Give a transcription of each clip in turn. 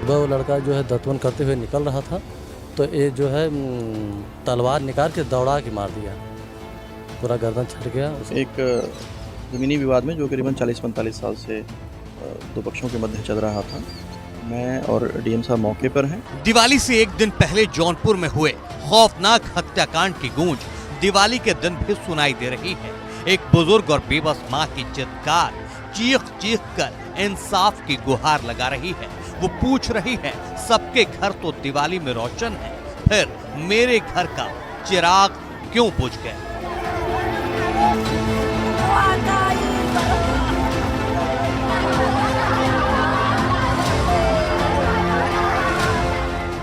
सुबह वो लड़का जो है दतवन करते हुए निकल रहा था, तो ये जो है तलवार निकाल के दौड़ा के मार दिया, पूरा गर्दन छट गया। एक ज़मीनी विवाद में जो करीबन 40-45 साल से दो पक्षों के मध्य चल रहा था। मैं और डीएम साहब मौके पर हैं। दिवाली से एक दिन पहले जौनपुर में हुए खौफनाक हत्याकांड की गूंज दिवाली के दिन भी सुनाई दे रही है। एक बुजुर्ग और बेबस माँ की चित्कार चीख चीख कर इंसाफ की गुहार लगा रही है। वो पूछ रही है, सबके घर तो दिवाली में रोशन है, फिर मेरे घर का चिराग क्यों बुझ गया?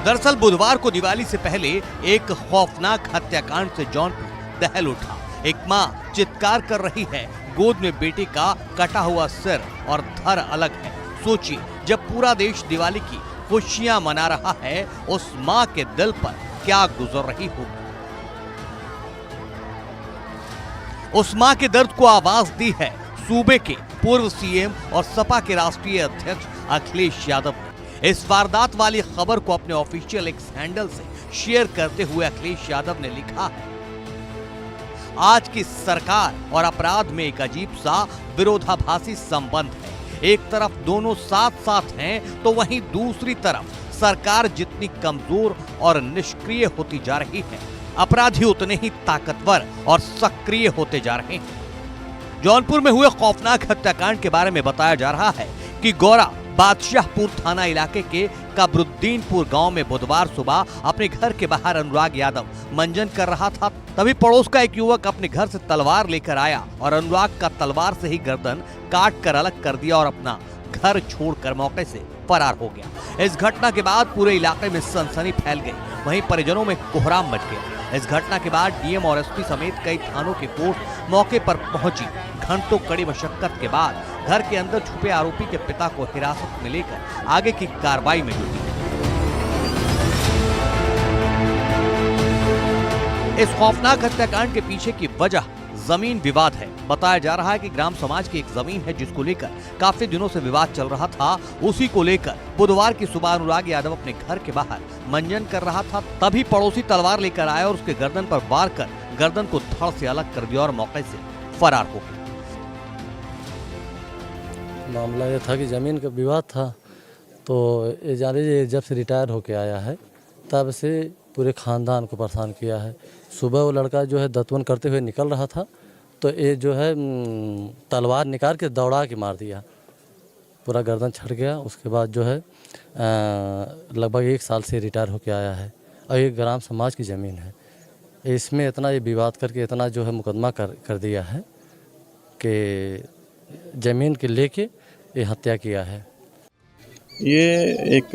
दरअसल बुधवार को दिवाली से पहले एक खौफनाक हत्याकांड से जौनपुर दहल उठा। एक मां चित्कार कर रही है, गोद में बेटे का कटा हुआ सिर और धड़ अलग है। सोचिए, जब पूरा देश दिवाली की खुशियां मना रहा है, उस मां के दिल पर क्या गुजर रही होगी। उस मां के दर्द को आवाज दी है सूबे के पूर्व सीएम और सपा के राष्ट्रीय अध्यक्ष अखिलेश यादव ने। इस वारदात वाली खबर को अपने ऑफिशियल एक्स हैंडल से शेयर करते हुए अखिलेश यादव ने लिखा है, आज की सरकार और अपराध में एक अजीब सा विरोधाभासी संबंध है। एक तरफ दोनों साथ साथ हैं, तो वहीं दूसरी तरफ सरकार जितनी कमजोर और निष्क्रिय होती जा रही है, अपराधी उतने ही ताकतवर और सक्रिय होते जा रहे हैं। जौनपुर में हुए खौफनाक हत्याकांड के बारे में बताया जा रहा है कि गौरा बादशाहपुर थाना इलाके के कबरुद्दीनपुर गांव में बुधवार सुबह अपने घर के बाहर अनुराग यादव मंजन कर रहा था। तभी पड़ोस का एक युवक अपने घर से तलवार लेकर आया और अनुराग का तलवार से ही गर्दन काट कर अलग कर दिया और अपना घर छोड़कर मौके से फरार हो गया। इस घटना के बाद पूरे इलाके में सनसनी फैल गई, वहीं परिजनों में कोहराम मच गया। इस घटना के बाद डीएम और एसपी समेत कई थानों की फोर्स मौके पर पहुंची। घंटों कड़ी मशक्कत के बाद घर के अंदर छुपे आरोपी के पिता को हिरासत में लेकर आगे की कार्रवाई में जुटी। इस खौफनाक हत्याकांड के पीछे की वजह जमीन विवाद है। बताया जा रहा है कि ग्राम समाज की एक जमीन है जिसको लेकर काफी दिनों से विवाद चल रहा था। उसी को लेकर बुधवार की सुबह अनुराग यादव अपने घर के बाहर मंजन कर रहा था, तभी पड़ोसी तलवार लेकर आया और उसके गर्दन पर वार कर गर्दन को धड़ से अलग कर दिया और मौके से फरार हो गया। मामला ये था कि ज़मीन का विवाद था, तो ये जान लीजिए जब से रिटायर होके आया है तब से पूरे ख़ानदान को परेशान किया है। सुबह वो लड़का जो है दतवन करते हुए निकल रहा था, तो ये जो है तलवार निकाल के दौड़ा के मार दिया, पूरा गर्दन छट गया। उसके बाद जो है लगभग 1 साल से रिटायर होके आया है और ये ग्राम समाज की ज़मीन है। इसमें इतना ये विवाद करके इतना जो है मुकदमा कर दिया है कि ज़मीन के लेके ये हत्या किया है। ये एक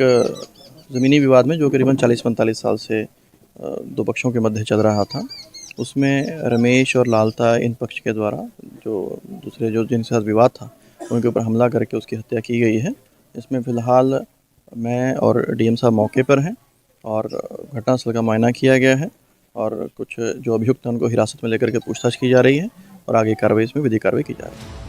ज़मीनी विवाद में जो करीबन 40-45 साल से दो पक्षों के मध्य चल रहा था, उसमें रमेश और लालता इन पक्ष के द्वारा जो दूसरे जो जिनके साथ विवाद था उनके ऊपर हमला करके उसकी हत्या की गई है। इसमें फ़िलहाल मैं और डीएम साहब मौके पर हैं और घटनास्थल का मुआयना किया गया है और कुछ जो अभियुक्त हैं उनको हिरासत में लेकर के पूछताछ की जा रही है और आगे कार्रवाई इसमें विधिक कार्रवाई की जा रही है।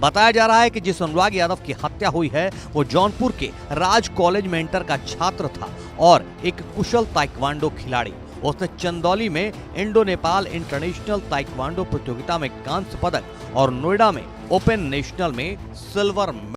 बताया जा रहा है कि जिस अनुराग यादव की हत्या हुई है वो जौनपुर के राज कॉलेज में इंटर का छात्र था और एक कुशल ताइक्वांडो खिलाड़ी। उसने चंदौली में इंडो नेपाल इंटरनेशनल ताइक्वांडो प्रतियोगिता में कांस्य पदक और नोएडा में ओपन नेशनल में सिल्वर